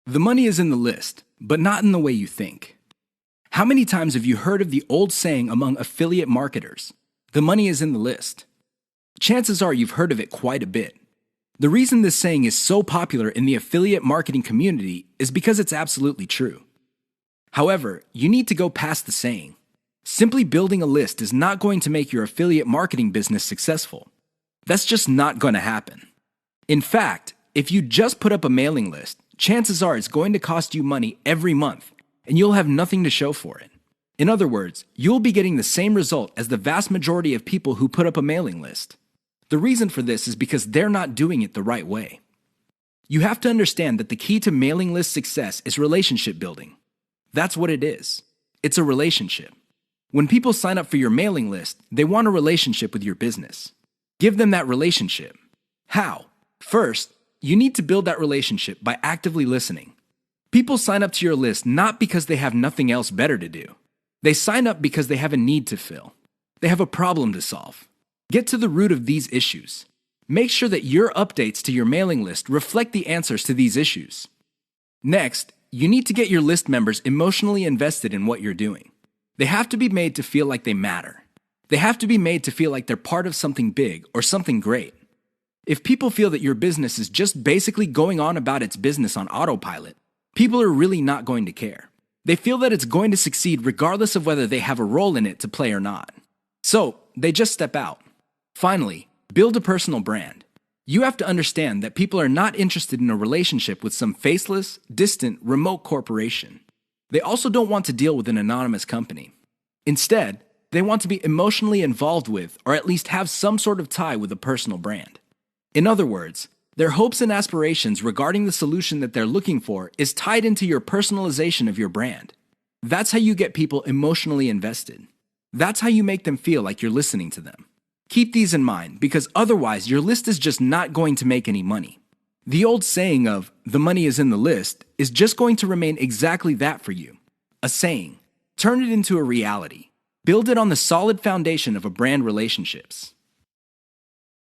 The money is in the list, but not in the way you think. How many times have you heard of the old saying among affiliate marketers, "The money is in the list"? Chances are you've heard of it quite a bit. The reason this saying is so popular in the affiliate marketing community is because it's absolutely true. However, you need to go past the saying. Simply building a list is not going to make your affiliate marketing business successful. That's just not going to happen. In fact, if you just put up a mailing list, chances are it's going to cost you money every month, and you'll have nothing to show for it. In other words, you'll be getting the same result as the vast majority of people who put up a mailing list. The reason for this is because they're not doing it the right way. You have to understand that the key to mailing list success is relationship building. That's what it is. It's a relationship. When people sign up for your mailing list, they want a relationship with your business. Give them that relationship. How? First, you need to build that relationship by actively listening. People sign up to your list not because they have nothing else better to do. They sign up because they have a need to fill. They have a problem to solve. Get to the root of these issues. Make sure that your updates to your mailing list reflect the answers to these issues. Next, you need to get your list members emotionally invested in what you're doing. They have to be made to feel like they matter. They have to be made to feel like they're part of something big or something great. If people feel that your business is just basically going on about its business on autopilot, people are really not going to care. They feel that it's going to succeed regardless of whether they have a role in it to play or not. So, they just step out. Finally, build a personal brand. You have to understand that people are not interested in a relationship with some faceless, distant, remote corporation. They also don't want to deal with an anonymous company. Instead, they want to be emotionally involved with, or at least have some sort of tie with a personal brand. In other words, their hopes and aspirations regarding the solution that they're looking for is tied into your personalization of your brand. That's how you get people emotionally invested. That's how you make them feel like you're listening to them. Keep these in mind, because otherwise your list is just not going to make any money. The old saying of, "the money is in the list," is just going to remain exactly that for you. A saying. Turn it into a reality. Build it on the solid foundation of a brand relationships.